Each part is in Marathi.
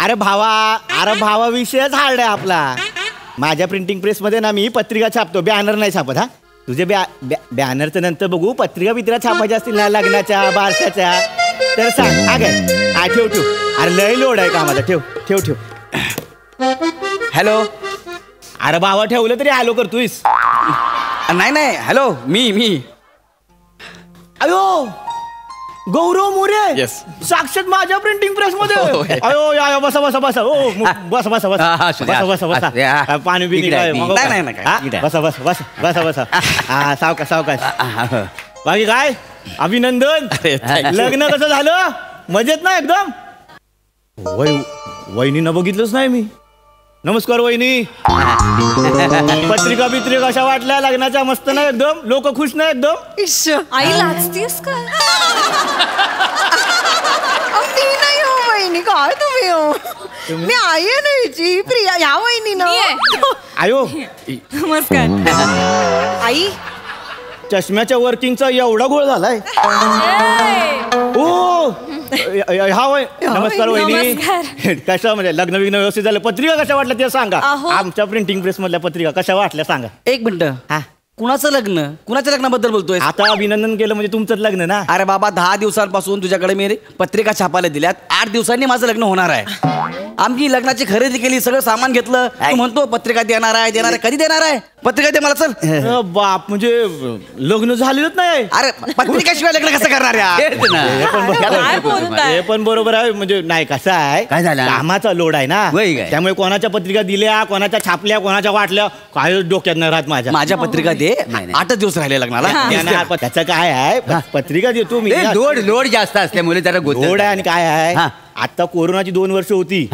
अरे भावा विषयच हार्ड आहे आपला. माझ्या प्रिंटिंग प्रेस मध्ये ना मी पत्रिका छापतो, बॅनर नाही छापत. हा तुझे बॅनरचं नंतर बघू. पत्रिका छापायच्या असतील ना लग्नाच्या बारशाच्या तर सांग. हा ठेव. अरे लय लोड आहे कामाचा. ठेव. हॅलो. अरे भावा ठेवलं तरी हॅलो करतोयस. नाही हॅलो मी अयो गौरव मोरे. येस. साक्षात माझ्या प्रिंटिंग प्रेस मध्ये. अयो या बसा. ओ बसा. पाणी बिनी काय बसा. हा सावकाश. बाकी काय अभिनंदन. लग्न कसं झालं? मजेत ना एकदम? वहिनीनं बघितलंच नाही मी. नमस्कार वहिनी. पत्रिका कशा वाटल्या लग्नाच्या? मस्त ना एकदम? लोक खुश ना एकदम? आई लाजतीस का? मी नाही हो वहिनी. काय तुम्ही हो? मी आई आहे ना हिची प्रिया. या वहिनी ना. आयो नमस्कार आई. चष्म्याच्या वर्किंगचा एवढा घोळ झालाय. ओ हा वय. नमस्कार वहिनी. कसं म्हणजे लग्न व्यवस्थित झालं? पत्रिका कशा वाटल्या ते सांगा. आमच्या प्रिंटिंग प्रेस मधल्या पत्रिका कशा वाटल्या सांगा. एक मिनिट. हा कुणाचं लग्न? कुणाच्या लग्नाबद्दल बोलतोय? आता अभिनंदन केलं म्हणजे तुमचंच लग्न ना. अरे बाबा 10 दिवसांपासून तुझ्याकडे मी पत्रिका छापायला दिल्यात. 8 दिवसांनी माझं लग्न होणार आहे. आमची लग्नाची खरेदी केली, सगळं सामान घेतलं. तू म्हणतो पत्रिका देणार आहे. कधी देणार आहे? पत्रिका दे मला. चल. बाप म्हणजे लग्न झालेलंच नाही. अरे पत्रिकाशिवाय लग्न कसं करणार हे पण बरोबर आहे. म्हणजे नाही कसं आहे, काय झालं? कामाचा लोड आहे ना. त्यामुळे कोणाच्या पत्रिका दिल्या, कोणाच्या छापल्या, कोणाच्या वाटल्या काय डोक्यात नाही राहत माझ्या पत्रिका दे. 8 दिवस राहिले लग्नाला. त्याचं काय आहे, पत्रिका देतो मी. लोड जास्त असल्यामुळे जरा लोड आहे. आणि काय आहे, आता कोरोनाची 2 वर्ष होती.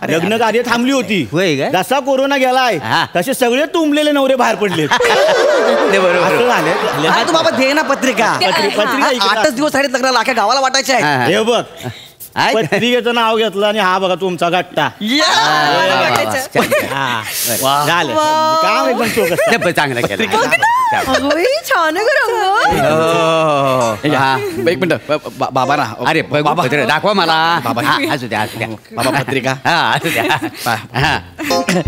लग्न कार्य थांबली होती. जसा कोरोना गेलाय तसे सगळे तुंबलेले नवरे बाहेर पडले. तू बाबा दे ना पत्रिका. 8च दिवस राहिले लग्नाला. अख्या गावाला वाटायचे आहे. हे बघ पत्रिकेचं नाव घेतलं आणि हा बघा तुमचा गट्टा. झालं काम एकदम चांगलं केलं. छान रंग. एक मिनिट बाबा ना. अरे बाबा दाखवा मला. बाबा असू द्या बाबा पत्रिका. असू द्या.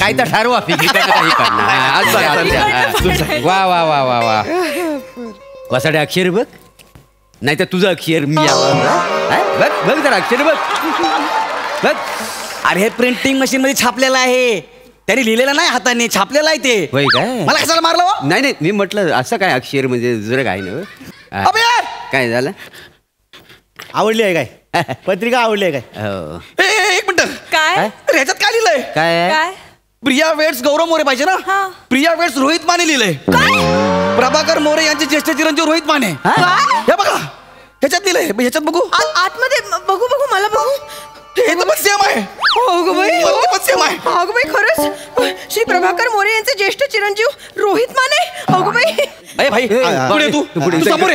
काय तर ठरवा. वा वसाडे अक्षर बघ. नाही तर तुझं अक्षर मी. बघ जरा अक्षर बघ. अरे हे प्रिंटिंग मशीन मध्ये छापलेलं आहे. त्यांनी लिहिलेलं नाही, हाताने छापलेलं आहे ते. होय काय? मला कशाला मारलं? नाही मी म्हटलं असं काय अक्षर म्हणजे जरा काय ना. काय झालं? आवडली आहे काय पत्रिका? आवडली आहे काय? एक मिनिट. काय ह्याच्यात काय लिहिलंय? काय? प्रिया वेट्स गौरव मोरे पाहिजे ना. प्रिया वेट्स रोहित माने लिहिलंय. प्रभाकर मोरे यांचे ज्येष्ठ चिरंजीव रोहित माने. हे बघा ह्याच्यात दिलंय. ह्याच्यात बघू. आतमध्ये बघू मला बघू. हे तर सेम आहे. सेम आहे. अगं बाई खरंच श्री प्रभाकर मोरे यांचे ज्येष्ठ चिरंजीव रोहित माने. अगं बाई. अरे भाई पुढे तू समोर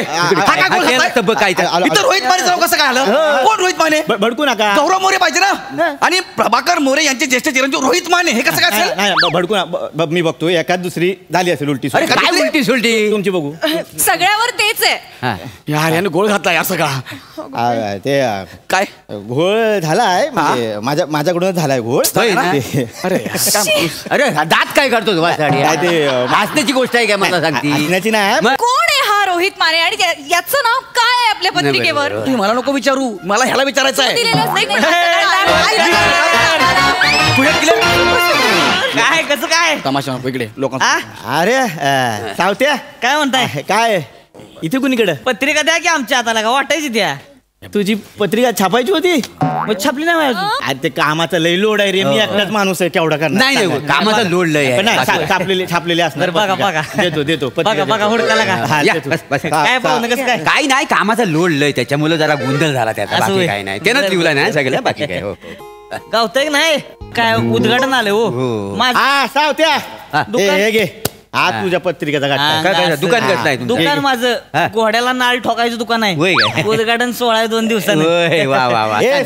रोहित माने नाव कसं काय आलं? कोण रोहित माने? भडकू नका. गौरव मोरे पाहिजे ना. आणि प्रभाकर मोरे यांचे ज्येष्ठ चिरंजीव रोहित माने. हे कसं काय असेल? भडकू ना. मी बघतो एखाद दुसरी झाली असेल उलटी. काय उलटी सुलटी तुमची बघू. सगळ्यावर तेच आहे. यार याने गोळ घातला यार सगळा. ते काय घोळ झालाय माझ्याकडूनच झालाय घोळ. अरे दात काय करतो ते हसण्याची गोष्ट आहे काय? मला सांगते. हसण्याची नाही. कोण आहे हा रोहित माने आणि याचं नाव काय आहे आपल्या पत्रिकेवर? मला नको विचारू. मला ह्याला विचारायचं आहे. काय कसं काय तमाशा इकडे लोक. अरे सावत्या काय म्हणताय? काय इथे कुणीकडे पत्रिका द्या की आमच्या हाताला. का वाटायची द्या. तुझी पत्रिका छापायची होती. छापली नाही अजून. अरे ते कामाचा लय लोड आहे रे. मी एकटाच माणूस आहे केवढा करणार. नाही कामाचा लोड लय आहे. छापलेले असणार. बघा देतो बघा हुडकाला काय पाहून कसं काय? काही नाही कामाचा लोड लय त्याच्यामुळे जरा गोंधळ झाला त्याचा. काय नाही त्यानं लिहिला नाही सगळं. बाकी काय गावतंय नाही काय उद्घाटन आलं हो माझं. सावत्या हे घे. आज तुझ्या पत्रिकेचा दुकान करताय? दुकान माझं घोड्याला नाळ ठोकायचं दुकान आहे. उद्घाटन 16 2 दिवसांनी.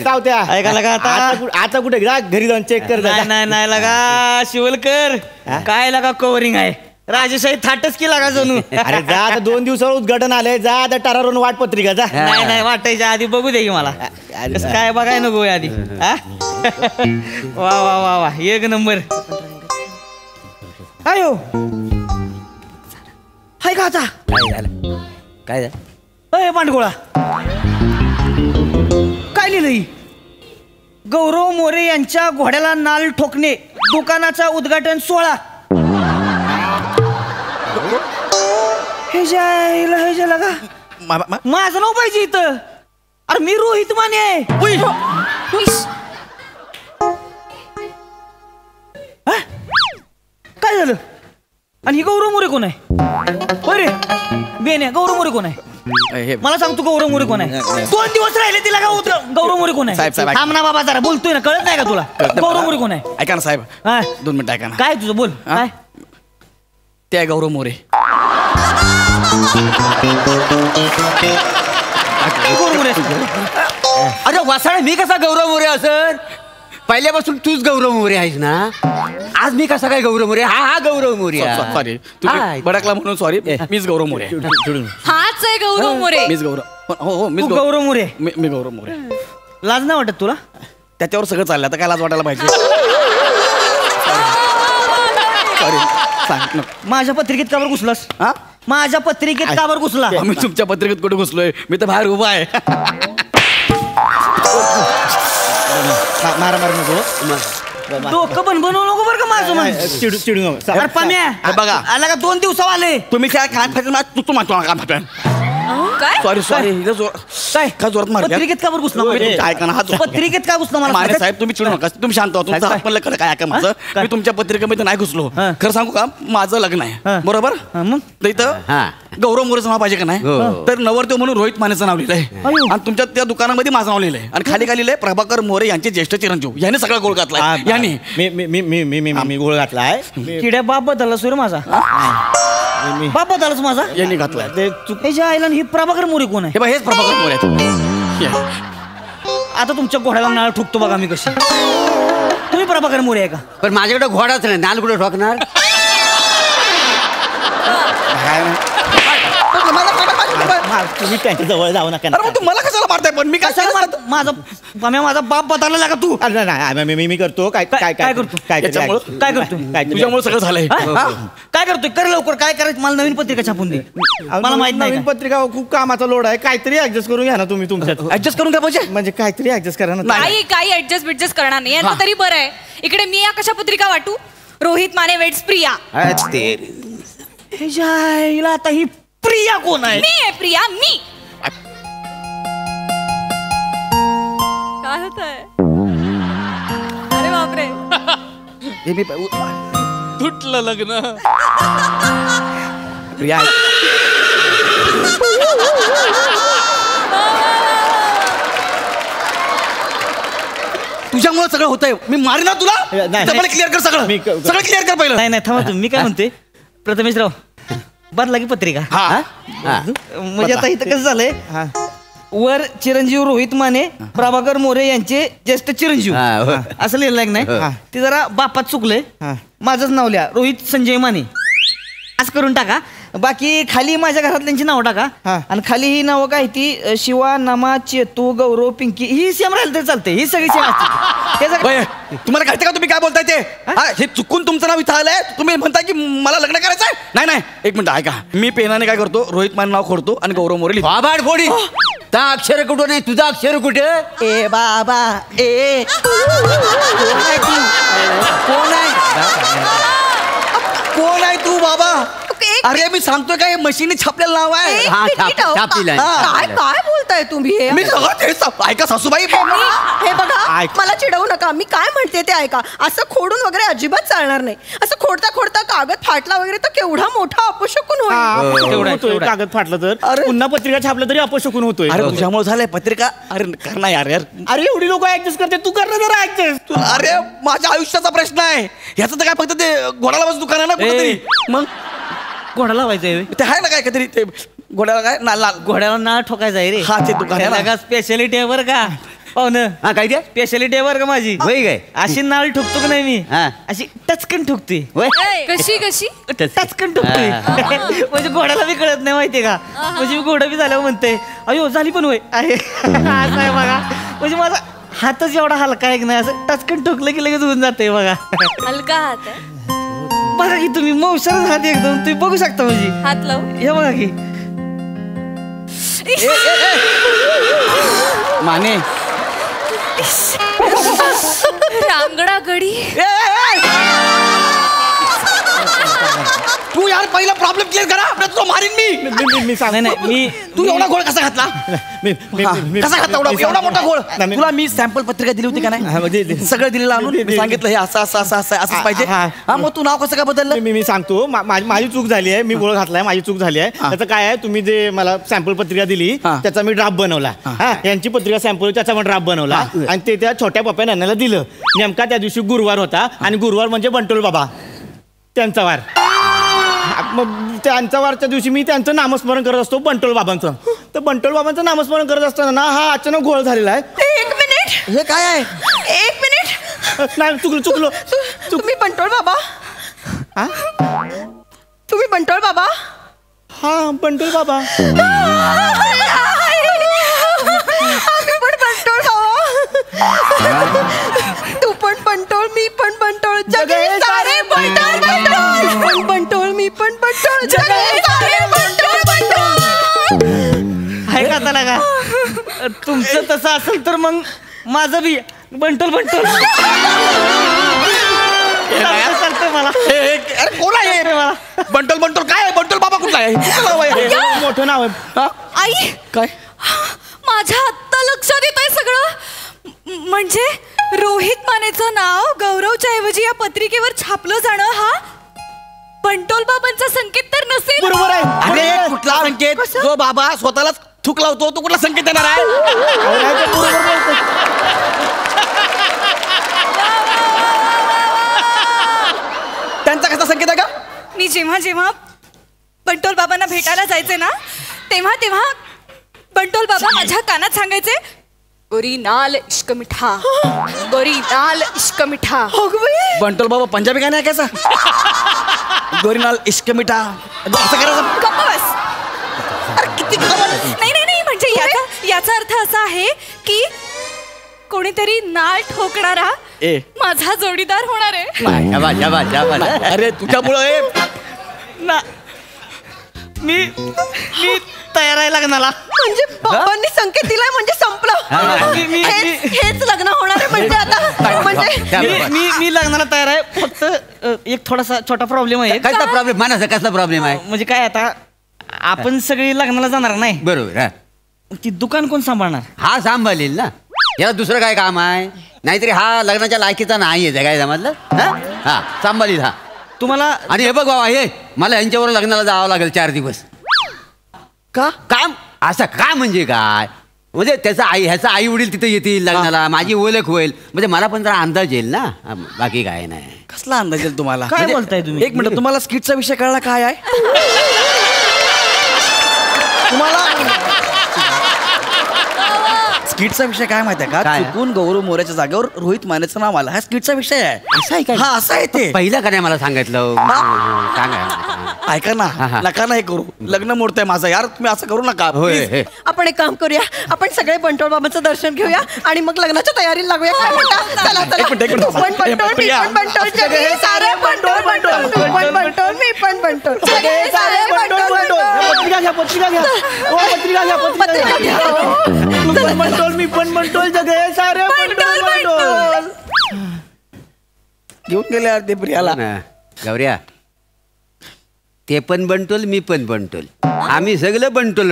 सावत्या ऐकायला का आता कुठे घरी जाऊन चेक कर. नाही लगा शिवलकर काय लगा कव्हरिंग आहे. राजेशाही थाटच की लागा जणू. अरे जा आता 2 दिवसावर उद्घाटन आलंय. जा आता टरारून वाट पत्रिका जा. नाही नाही वाटायच्या आधी बघू दे की मला. कसं काय बघाय नको आधी. हा? वा वा वा वा एक नंबर. आयो हाय का आता काय झालं काय झालं? अय पांडगोळा काय लिहिलंय? गौरव मोरे यांच्या घोड्याला नाल ठोकणे दुकानाचा उद्घाटन सोहळा. हे जायला का माझं नाव पाहिजे इथं. अरे मी रोहित माने आहे. हा? काय झालं? आणि ही गौरव मोरे कोण आहे? होय रे बेने गौरव मोरे कोण आहे? मला सांग तू गौरव मोरे कोण आहे? 2 दिवस राहिले तिला का गौरव मोरे कोण आहे? साहेब, थांब ना बाबा जरा बोलतोय ना कळत नाही का तुला? गौरव मोरे कोण आहे? ऐका ना साहेब, हा? 2 मिनिटं ऐका ना. काय तुझं बोल काय? ते आहे गौरव मोरे. गौरव मोरे असतं. अरे वासाळे मी कसा गौरव मोरे असेल? पहिल्यापासून तूच गौरव मोरे आहेस ना. आज मी कसा काय गौरव मोरे? हा गौरव मोरे आहे. सॉरी हा. तुम्ही भडकला म्हणून सॉरी. मीच गौरव मोरे आहे. हाच आहे गौरव मोरे. मीच गौरव. हो मीच तू गौरव मोरे. मी गौरव मोरे. लाज नाही वाटत तुला? त्याच्यावर सगळं चाललं आता काय लाज वाटायला पाहिजे. सॉरी सांग नको. माझ्या पत्रिकेत काबर घुसलास? हा माझ्या पत्रिकेत काबर घुसला? मी तुमच्या पत्रिकेत कुठे घुसलोय? मी तर बाहेर उभा आहे. मारा मार नको. डोकं पण बनवू नको बरं का माझं मन. चिडू चिडू नको. अरे पाम्या हे बघा. आला का 2 दिवसावर आले. तुम्ही काय काय फायदा तू मागतो काम फाटन. काय सॉरी सॉरी काय काय जोरात मारते? पत्रिकेत काबर घुसला? ऐका ना हात पत्रिकेत का घुसला मला माने सांगा. साहेब तुम्ही चिडू नका. तुम्ही शांत व्हा. तुमचा काय? हात पण लकडं काय ऐका माझं. काय? मी तुमच्या पत्रिकेमध्ये नाही घुसलो. हा. खरं सांगू का माझं लग्न आहे हा. बरोबर. हा, मग तर इथं हा. गौरव मोरेचं नाव पाहिजे का नाही? हो. तर नवरदेव म्हणून रोहित मानेचं नाव लिहिलंय. अयो. आणि तुमच्या त्या दुकानामध्ये माझं नाव लिहिलंय. आणि खाली काय लिहिलंय? प्रभाकर मोरे यांचे ज्येष्ठ चिरंजीव. याने सगळा गोळ घातलाय. यांनी मी गोळ घातलाय. किड्या बाप बदलला सुरू माझा. बाप बदललाच माझा. यांनी घातलाय. ते त्याच्या आईला ही प्रभाकर मोरे कोण आहे? हे बघ हेच प्रभाकर मोरे आहेत. हे. आता तुमच्या घोड्याला नाळ ठोकतो बघा मी कशी. तुम्ही प्रभाकर मोरे आहे का? पण माझ्याकडे घोडाच नाही. नाल कुठे ठोकणार? तुम्ही त्यांच्या जवळ जाऊ नका. अरे मग तू मला कशाला मारताय? पण मी काय कशाला मारतो? माझा बाप बदलला का तू? अरे नाही मी करतो. काय काय करतो? याच्यामुळं? काय करतो? तुझ्यामुळे सगळं झालंय. हा? काय करतोय? कर लवकर काय करायचं मला नवीन पत्रिका छापून दे. मला माहित नाही नवीन का? पत्रिका खूप कामाचा लोड आहे. काहीतरी ऍडजस्ट करून घ्या ना तुम्ही तुमच्यात. ऍडजस्ट करून काय पाहिजे? म्हणजे काहीतरी ऍडजस्ट करा ना. काही ऍडजस्ट बिडजस्ट करणार नाही यांचं तरी बरं आहे. इकडे मी या कशा पत्रिका वाटू? रोहित माने वेड्स प्रिया. ह्याच्या आईला आता ही प्रिया कोण आहे? मी आहे प्रिया मी. काय होत आहे? अरे बापरे. तुटलं लग्न. प्रिया तुझ्यामुळे सगळं होतंय. मी मारी ना तुला. नाही. क्लिअर कर सगळं. मी सगळं क्लिअर कर पहिलं. नाही नाही थांबा तुम्ही. मी काय म्हणते प्रथमेशराव बदला की पत्रिका. हा म्हणजे आता इथं कसं झालंय? हा. वर चिरंजीव रोहित माने प्रभाकर मोरे यांचे ज्येष्ठ चिरंजीव हा, हो. असं लिहिलं की हा. नाही? ते जरा बापात चुकलंय. हा. माझंच नाव लिहा रोहित संजय माने असं करून टाका. बाकी खाली माझ्या घरातल्यांची नावं टाका. हा. आणि खाली ही नावं काय ती शिवा नमा चेतू गौरव पिंकी ही सेम राहिलं तरी चालते. ही सगळी सेम असते. त्याचं होय. तुम्हाला कळतं का तुम्ही काय बोलताय ते? हा, हे चुकून तुमचं नाव इथं आलंय. तुम्ही म्हणताय की मला लग्न करायचंय. नाही नाही एक मिनिट ऐका. मी पेनाने काय करतो रोहित मान नाव खोडतो आणि गौरव मोरे लिहितो. बाबाड फोडी. त्या अक्षर कुठं नाही. तुझा अक्षर कुठे? ए बाबा ए कोण आहे तू? कोण आहे? कोण आहे तू बाबा? एक अरे मी सांगतोय काय मशीने छापलेलं नाव आहे. एक हा, मिनिट, छाप- अहो, छाप दिलाय. काय काय बोलताय तुम्ही हे? मी सगळं तेच ऐका सासूबाई. हे बघा ऐक. मला चिडवू नका. मी काय म्हणते ते ऐका. असं खोडून वगैरे अजिबात चालणार नाही. असं खोडता खोडता कागद फाटला वगैरे तर केवढा मोठा अपशकुन होईल. तेवढं आहे, होतोय. तेवढं आहे. कागद फाटलं तर अरे. पुन्हा पत्रिका छापलं तरी अपशकून होतोय. अरे तुझ्यामुळे झालंय पत्रिका. अरे कर ना यार यार. अरे एवढी लोक ऍडजस्ट करते. तू कर ना जरा ऍडजस्ट. अरे माझ्या आयुष्याचा प्रश्न आहे. ह्याचं तर काय फक्त ते घोडाला बस दुकान आहे ना कुठेतरी. मग घोडा लावायचंय. ते आहे ना काय काहीतरी ते घोड्याला काय ना लाल घोड्याला नाळ ठोकायचं आहे रे. हा, ते दुकान आहे ना. स्पेशालिटी आहे बरं का. पाहुणं हा काय ते स्पेशालिटी आहे बरं का माझी. होय काय अशी नाळ ठोकतो का नाही मी, हा. अशी टचकन ठोकते. होय कशी कशी टचकन ठोकते. म्हणजे घोड्याला बी कळत नाही माहितीये का. म्हणजे मी घोडा बी झाल्यावर म्हणते अयो झाली पण होय आहे. असं आहे बघा. म्हणजे माझा हातच एवढा हलका आहे की नाही, असं टचकन ठोकलं की लगेच होऊन जाते बघा. हलका हात आहे. बघा की तुम्ही मौसरच हात एकदम तुम्ही बघू शकता. म्हणजे हात लावू. हे बघा की माने रांगडा गडी. तू यार पहिला प्रॉब्लेम क्लिअर करा, आपल्या तो मारीन मी. नाही नाही मी तू एवढा गोळ कसा घातला? कसा घातला एवढा मोठा गोळ? तुला मी सॅम्पल पत्रिका दिली होती का नाही? सगळं दिलेलं आणून मी सांगितलं हे असं असं असं असं असंच पाहिजे. हा मग तू नाव कसं काय बदललं? मी सांगतो माझी चूक झाली आहे. मी गोळ घातलाय, माझी चूक झाली आहे. त्याचं काय आहे, तुम्ही जे मला सॅम्पल पत्रिका दिली त्याचा मी ड्राफ्ट बनवला. यांची पत्रिका सॅम्पल त्याचा पण ड्राफ्ट बनवला आणि ते त्या छोट्या पप्प्या नानाला दिलं. नेमका त्या दिवशी गुरुवार होता आणि गुरुवार म्हणजे बंटोल बाबा त्यांचा वार. मग त्यांचा वारच्या दिवशी मी त्यांचं नामस्मरण करत असतो बंटोल बाबांचं. तर बंटोल बाबांचं नामस्मरण करत असताना ना हा अचानक घोळ झालेला आहे. 1 मिनिट, हे काय आहे? 1 मिनिट. नाही चुकलो. तुम्ही बंटोळ बाबा? हा तुम्ही बंटोळ बाबा? हा बंटोल बाबा. आम्ही पण बंटोळ बाबा. तू पण बंटोळ, मी पण बंटोळ, जगे सारे बंटोळ बंटोळ. पण बंटोळ, मी पण बंटोळ, जगे सारे बंटोळ बंटोळ. आहे का त्याला का. तुमचं तसं असेल तर मग माझं बी बंटोल बंटोल चालतंय मला. अरे कोण आहे मला बंटोल? बंटोल काय आहे? बंटोल बाबा कुठला आहे? कुठलं नाव आहे? मोठं नाव आहे. आई काय माझ्या आत्ता लक्षात येत आहे सगळं. म्हणजे रोहित मानेचं नाव गौरवच्या ऐवजी या पत्रिकेवर छापलं जाणं हा बंटोल बाबांचा संकेत तर नसेल. बरोबर आहे. अरे कुठला संकेत? जो बाबा स्वतःलाच थूक लावतो तो कुठला संकेत देणार आहे? त्यांचा कसा संकेत आहे का? मी जेव्हा जेव्हा बंटोल बाबांना भेटायला जायचे ना तेव्हा तेव्हा बंटोल बाबा माझ्या कानात सांगायचे गोरी नाल इश्क मिठा, गोरी नाल इश्क मिठा. बंटोल बाबा पंजाबी गाणं आहे कैसा? गोरीनाल इश्क मिठा असं करायचं. गप्प बस. नाही नाही नाही म्हणजे याचा अर्थ असा आहे की कोणीतरी नाळ ठोकणारा माझा जोडीदार होणार आहे. अरे तुझ्यामुळे ना मी तयार आहे लग्नाला. म्हणजे बाबांनी संकेत दिलाय म्हणजे संपलं. हेच लग्न होणार आहे म्हणजे आता. म्हणजे मी लग्नाला तयार आहे. फक्त एक थोडासा छोटा प्रॉब्लेम आहे. कसला प्रॉब्लेम मानाचा कसला प्रॉब्लेम आहे? म्हणजे काय आता आपण सगळी लग्नाला जाणार नाही, बरोबर हा. ती दुकान कोण सांभाळणार? हा सांभाळेल ना. याला दुसरं काय काम आहे? नाहीतरी हा लग्नाच्या लायकीचा नाही आहे काय समजलं. हा सांभाळील हा. तुम्हाला आणि हे बघ बाबा हे मला यांच्यावर लग्नाला जावं लागेल 4 दिवस. का काम असं का म्हणजे काय? म्हणजे त्याचा ह्याचा आई वडील तिथे येतील लग्नाला, माझी ओळख होईल, म्हणजे मला पण जरा अंदाज येईल ना. बाकी काय नाही. कसला अंदाज येईल तुम्हाला? काय बोलताय तुम्ही? एक मिनिट, तुम्हाला स्किटचा विषय कळला काय आहे? तुम्हाला स्किटचा विषय काय माहिती आहे का? काय? चुकून गौरव मोऱ्याच्या जागेवर रोहित मानेचं नाव आलं. हा स्किटचा विषय आहे. असं आहे काय? हा असं आहे ते. पहिलं का नाही मला सांगितलं? सांगा. ऐका ना, नका ना हे करू. लग्न मोडतंय माझं यार, तुम्ही असं करू नका. होय please. हे. आपण एक काम करूया, आपण सगळे बंटोळ बाबांचं दर्शन घेऊया आणि मग लग्नाच्या तयारीला लागूया. काय म्हणता? चला चला. एक मिनिट. पण बंटोळ, मी पण बंटोळ, जगे सारे बंटोळ बंटोळ. तू पण बंटोळ, मी पण बंटोळ, जगे सारे बंटोळ बंटोळ. पत्रिका घ्या. पत्रिका घ्या. तू पण बंटोल, मी पण बंटोल, जगे सारे बंटोल बंटोल. घेऊन गेले यार ते प्रियाला. गौऱ्या ते पण बनटोल मी पण बनटोल, आम्ही सगळं बनटोल.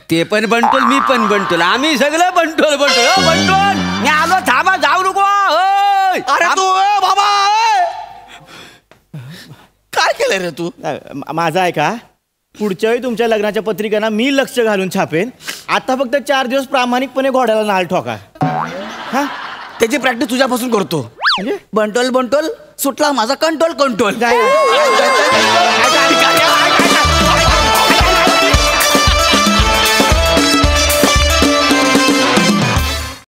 ते पण बनटोल मी पण बनटोल, आम्ही सगळं बनटोल. बनटोल मी आलो, थांबा जाऊ नको. अरे तू बाबा काय केलं रे तू? माझा आहे का? पुढच्या वेळी तुमच्या लग्नाच्या पत्रिकांना मी लक्ष घालून छापेन. आता फक्त 4 दिवस प्रामाणिकपणे घोड्याला नाळ ठोका. हा त्याची प्रॅक्टिस तुझ्यापासून करतो. म्हणजे बंटोल सुटला माझा कंट्रोल. काय